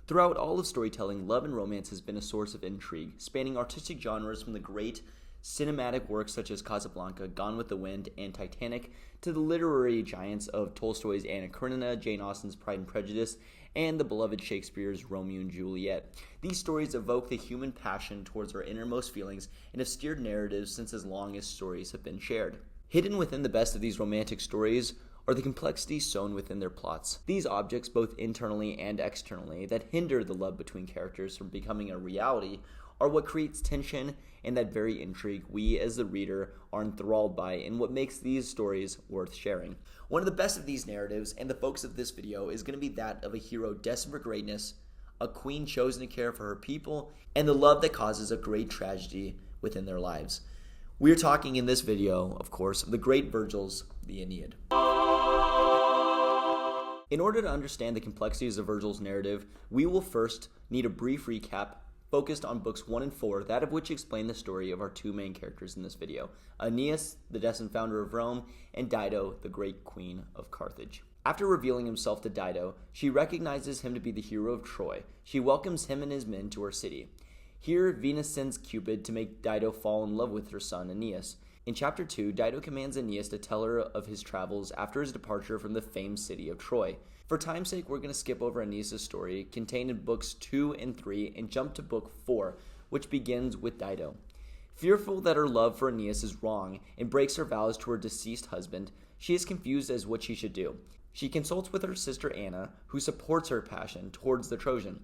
Throughout all of storytelling, love and romance has been a source of intrigue, spanning artistic genres from the great cinematic works such as Casablanca, Gone with the Wind, and Titanic, to the literary giants of Tolstoy's Anna Karenina, Jane Austen's Pride and Prejudice, and the beloved Shakespeare's Romeo and Juliet. These stories evoke the human passion towards our innermost feelings and have steered narratives since as long as stories have been shared. Hidden within the best of these romantic stories are the complexities sown within their plots. These objects, both internally and externally, that hinder the love between characters from becoming a reality are what creates tension and that very intrigue we as the reader are enthralled by and what makes these stories worth sharing. One of the best of these narratives, and the focus of this video, is going to be that of a hero destined for greatness, a queen chosen to care for her people, and the love that causes a great tragedy within their lives. We're talking in this video, of course, of the great Virgil's The Aeneid. In order to understand the complexities of Virgil's narrative, we will first need a brief recap focused on books 1 and 4, that of which explain the story of our two main characters in this video, Aeneas, the destined founder of Rome, and Dido, the great queen of Carthage. After revealing himself to Dido, she recognizes him to be the hero of Troy. She welcomes him and his men to her city. Here, Venus sends Cupid to make Dido fall in love with her son Aeneas. In Chapter 2, Dido commands Aeneas to tell her of his travels after his departure from the famed city of Troy. For time's sake, we're going to skip over Aeneas' story, contained in books 2 and 3, and jump to book 4, which begins with Dido. Fearful that her love for Aeneas is wrong and breaks her vows to her deceased husband, she is confused as what she should do. She consults with her sister Anna, who supports her passion towards the Trojan.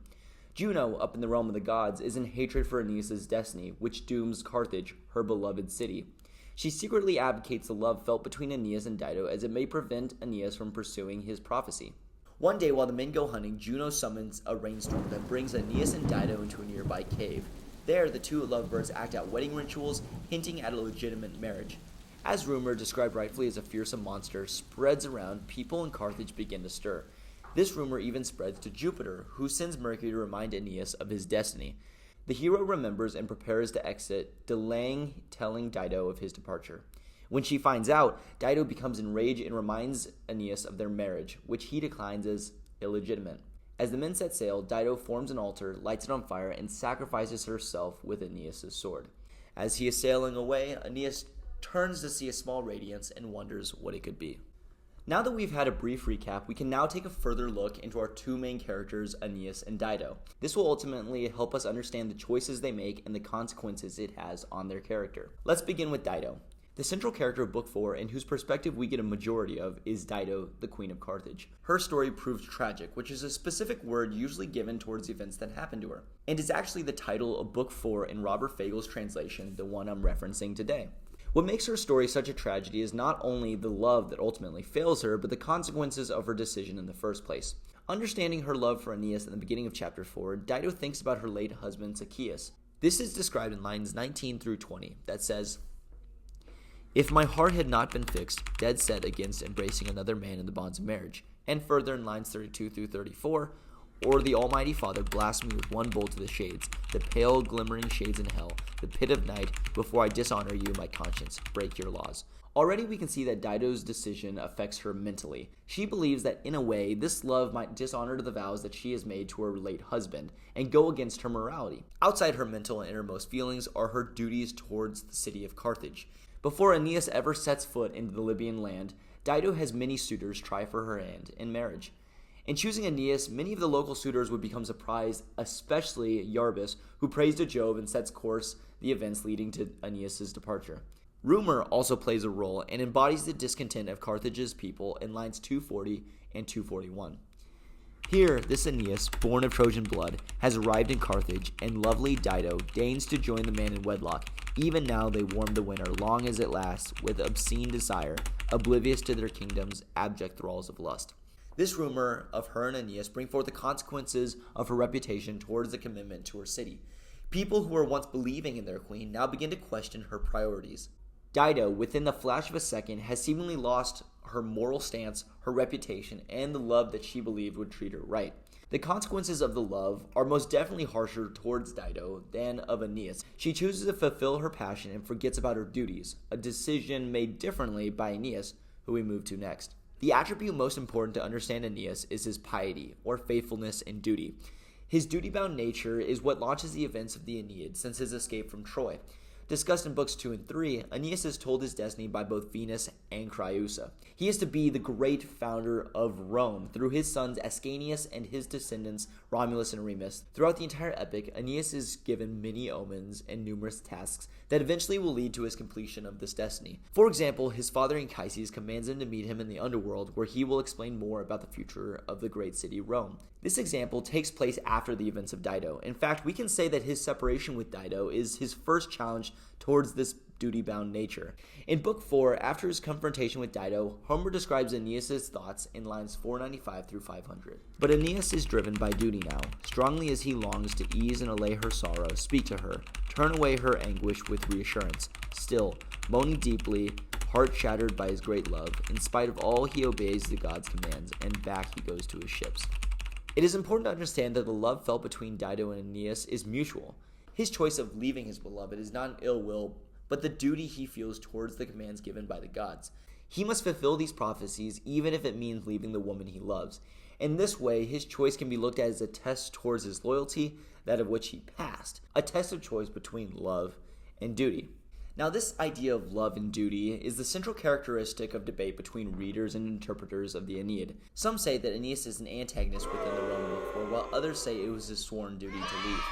Juno, up in the realm of the gods, is in hatred for Aeneas' destiny, which dooms Carthage, her beloved city. She secretly advocates the love felt between Aeneas and Dido, as it may prevent Aeneas from pursuing his prophecy. One day, while the men go hunting, Juno summons a rainstorm that brings Aeneas and Dido into a nearby cave. There, the two lovebirds act out wedding rituals, hinting at a legitimate marriage. As rumor, described rightfully as a fearsome monster, spreads around, people in Carthage begin to stir. This rumor even spreads to Jupiter, who sends Mercury to remind Aeneas of his destiny. The hero remembers and prepares to exit, delaying telling Dido of his departure. When she finds out, Dido becomes enraged and reminds Aeneas of their marriage, which he declines as illegitimate. As the men set sail, Dido forms an altar, lights it on fire, and sacrifices herself with Aeneas' sword. As he is sailing away, Aeneas turns to see a small radiance and wonders what it could be. Now that we've had a brief recap, we can now take a further look into our two main characters, Aeneas and Dido. This will ultimately help us understand the choices they make and the consequences it has on their character. Let's begin with Dido. The central character of Book 4, and whose perspective we get a majority of, is Dido, the Queen of Carthage. Her story proves tragic, which is a specific word usually given towards the events that happened to her, and is actually the title of Book 4 in Robert Fagel's translation, the one I'm referencing today. What makes her story such a tragedy is not only the love that ultimately fails her, but the consequences of her decision in the first place. Understanding her love for Aeneas in the beginning of Chapter 4, Dido thinks about her late husband Zacchaeus. This is described in lines 19 through 20, that says, "If my heart had not been fixed, dead set against embracing another man in the bonds of marriage," and further in lines 32 through 34, "Or the Almighty Father blast me with one bolt to the shades, the pale glimmering shades in hell, the pit of night, before I dishonor you, my conscience, break your laws." Already we can see that Dido's decision affects her mentally. She believes that in a way, this love might dishonor the vows that she has made to her late husband, and go against her morality. Outside her mental and innermost feelings are her duties towards the city of Carthage. Before Aeneas ever sets foot into the Libyan land, Dido has many suitors try for her hand in marriage. In choosing Aeneas, many of the local suitors would become surprised, especially Iarbas, who prays to Jove and sets course the events leading to Aeneas' departure. Rumor also plays a role and embodies the discontent of Carthage's people in lines 240 and 241. Here, this Aeneas, born of Trojan blood, has arrived in Carthage, and lovely Dido deigns to join the man in wedlock. Even now they warm the winter, long as it lasts, with obscene desire, oblivious to their kingdom's abject thralls of lust. This rumor of her and Aeneas bring forth the consequences of her reputation towards the commitment to her city. People who were once believing in their queen now begin to question her priorities. Dido, within the flash of a second, has seemingly lost her moral stance, her reputation, and the love that she believed would treat her right. The consequences of the love are most definitely harsher towards Dido than of Aeneas. She chooses to fulfill her passion and forgets about her duties, a decision made differently by Aeneas, who we move to next. The attribute most important to understand Aeneas is his piety, or faithfulness and duty. His duty-bound nature is what launches the events of the Aeneid since his escape from Troy. Discussed in books 2 and 3, Aeneas is told his destiny by both Venus and Creusa. He is to be the great founder of Rome through his sons Ascanius and his descendants Romulus and Remus. Throughout the entire epic, Aeneas is given many omens and numerous tasks that eventually will lead to his completion of this destiny. For example, his father Anchises commands him to meet him in the underworld, where he will explain more about the future of the great city Rome. This example takes place after the events of Dido. In fact, we can say that his separation with Dido is his first challenge towards this duty-bound nature. In Book 4, after his confrontation with Dido, Homer describes Aeneas' thoughts in lines 495 through 500. But Aeneas is driven by duty now, strongly as he longs to ease and allay her sorrow, speak to her, turn away her anguish with reassurance. Still, moaning deeply, heart shattered by his great love, in spite of all he obeys the god's commands, and back he goes to his ships. It is important to understand that the love felt between Dido and Aeneas is mutual. His choice of leaving his beloved is not an ill will, but the duty he feels towards the commands given by the gods. He must fulfill these prophecies even if it means leaving the woman he loves. In this way, his choice can be looked at as a test towards his loyalty, that of which he passed, a test of choice between love and duty. Now, this idea of love and duty is the central characteristic of debate between readers and interpreters of the Aeneid. Some say that Aeneas is an antagonist within the Roman war, while others say it was his sworn duty to leave.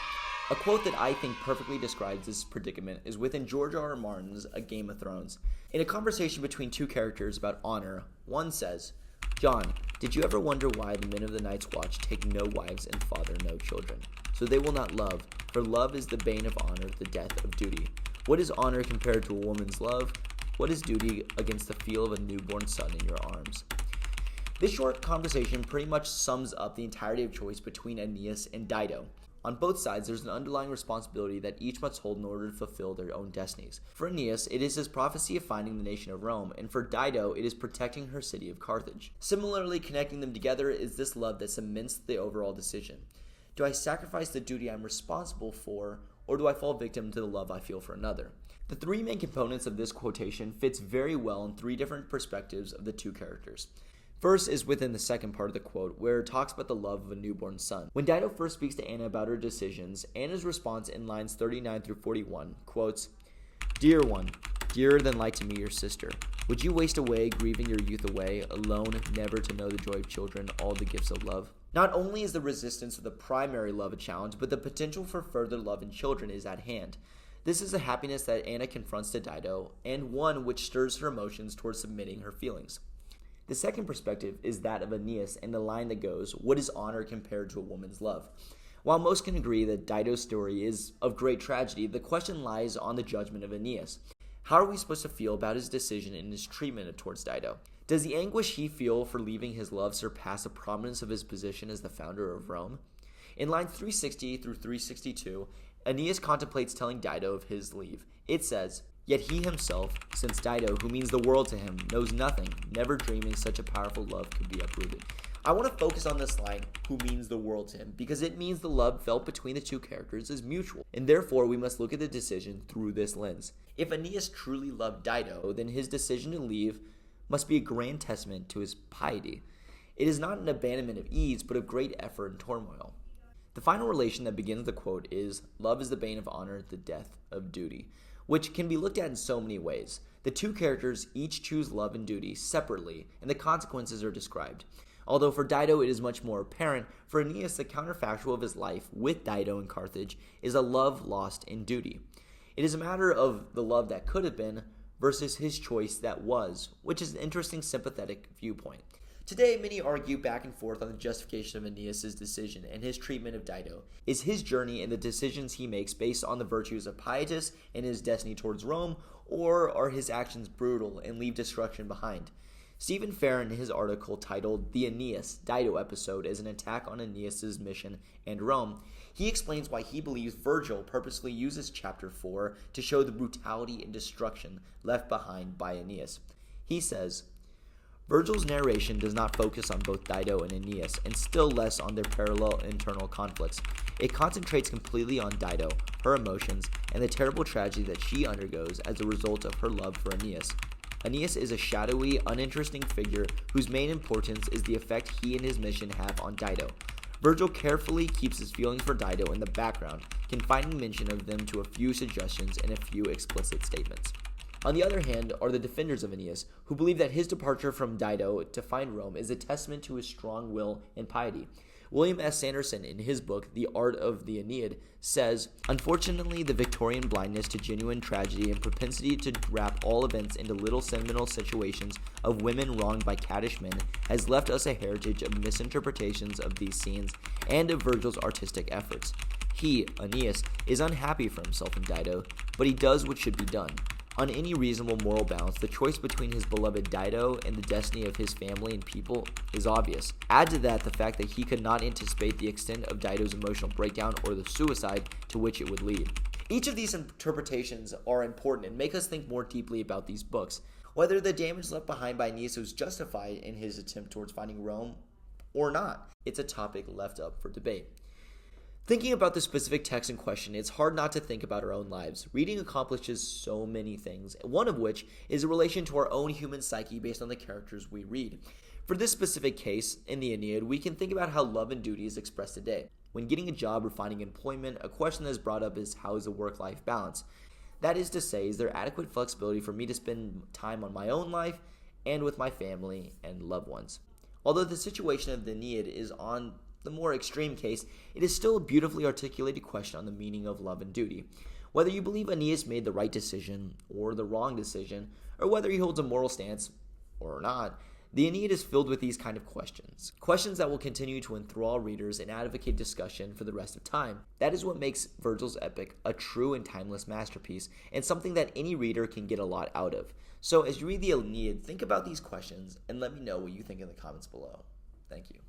A quote that I think perfectly describes this predicament is within George R. R. Martin's A Game of Thrones. In a conversation between two characters about honor, one says, "John, did you ever wonder why the men of the Night's Watch take no wives and father no children? So they will not love, for love is the bane of honor, the death of duty. What is honor compared to a woman's love? What is duty against the feel of a newborn son in your arms?" This short conversation pretty much sums up the entirety of choice between Aeneas and Dido. On both sides, there's an underlying responsibility that each must hold in order to fulfill their own destinies. For Aeneas, it is his prophecy of finding the nation of Rome, and for Dido, it is protecting her city of Carthage. Similarly, connecting them together is this love that cements the overall decision. Do I sacrifice the duty I'm responsible for, or do I fall victim to the love I feel for another? The three main components of this quotation fits very well in three different perspectives of the two characters. First is within the second part of the quote, where it talks about the love of a newborn son. When Dido first speaks to Anna about her decisions, Anna's response in lines 39 through 41 quotes, "Dear one, dearer than light to me, your sister, would you waste away, grieving your youth away, alone, never to know the joy of children, all the gifts of love?" Not only is the resistance of the primary love a challenge, but the potential for further love in children is at hand. This is a happiness that Anna confronts to Dido, and one which stirs her emotions towards submitting her feelings. The second perspective is that of Aeneas and the line that goes, "What is honor compared to a woman's love?" While most can agree that Dido's story is of great tragedy, the question lies on the judgment of Aeneas. How are we supposed to feel about his decision and his treatment towards Dido? Does the anguish he feel for leaving his love surpass the prominence of his position as the founder of Rome? In lines 360 through 362, Aeneas contemplates telling Dido of his leave. It says, "Yet he himself, since Dido, who means the world to him, knows nothing, never dreaming such a powerful love could be uprooted." I want to focus on this line, "who means the world to him," because it means the love felt between the two characters is mutual, and therefore we must look at the decision through this lens. If Aeneas truly loved Dido, then his decision to leave must be a grand testament to his piety. It is not an abandonment of ease, but of great effort and turmoil. The final relation that begins the quote is, "Love is the bane of honor, the death of duty," which can be looked at in so many ways. The two characters each choose love and duty separately, and the consequences are described. Although for Dido it is much more apparent, for Aeneas the counterfactual of his life with Dido in Carthage is a love lost in duty. It is a matter of the love that could have been versus his choice that was, which is an interesting sympathetic viewpoint. Today, many argue back and forth on the justification of Aeneas' decision and his treatment of Dido. Is his journey and the decisions he makes based on the virtues of pietas and his destiny towards Rome, or are his actions brutal and leave destruction behind? Stephen Fair, in his article titled "The Aeneas-Dido Episode as an Attack on Aeneas' Mission and Rome," he explains why he believes Virgil purposely uses chapter 4 to show the brutality and destruction left behind by Aeneas. He says, "Virgil's narration does not focus on both Dido and Aeneas, and still less on their parallel internal conflicts. It concentrates completely on Dido, her emotions, and the terrible tragedy that she undergoes as a result of her love for Aeneas. Aeneas is a shadowy, uninteresting figure whose main importance is the effect he and his mission have on Dido. Virgil carefully keeps his feelings for Dido in the background, confining mention of them to a few suggestions and a few explicit statements. On the other hand are the defenders of Aeneas, who believe that his departure from Dido to find Rome is a testament to his strong will and piety. William S. Sanderson, in his book, The Art of the Aeneid, says, "Unfortunately, the Victorian blindness to genuine tragedy and propensity to wrap all events into little sentimental situations of women wronged by caddish men has left us a heritage of misinterpretations of these scenes and of Virgil's artistic efforts. He, Aeneas, is unhappy for himself in Dido, but he does what should be done. On any reasonable moral balance, the choice between his beloved Dido and the destiny of his family and people is obvious. Add to that the fact that he could not anticipate the extent of Dido's emotional breakdown or the suicide to which it would lead." Each of these interpretations are important and make us think more deeply about these books. Whether the damage left behind by Aeneas was justified in his attempt towards finding Rome or not, it's a topic left up for debate. Thinking about the specific text in question, it's hard not to think about our own lives. Reading accomplishes so many things, one of which is a relation to our own human psyche based on the characters we read. For this specific case, in the Aeneid, we can think about how love and duty is expressed today. When getting a job or finding employment, a question that is brought up is, how is the work-life balance? That is to say, is there adequate flexibility for me to spend time on my own life and with my family and loved ones? Although the situation of the Aeneid is on the more extreme case, it is still a beautifully articulated question on the meaning of love and duty. Whether you believe Aeneas made the right decision or the wrong decision, or whether he holds a moral stance or not, the Aeneid is filled with these kind of questions. Questions that will continue to enthrall readers and advocate discussion for the rest of time. That is what makes Virgil's epic a true and timeless masterpiece, and something that any reader can get a lot out of. So as you read the Aeneid, think about these questions and let me know what you think in the comments below. Thank you.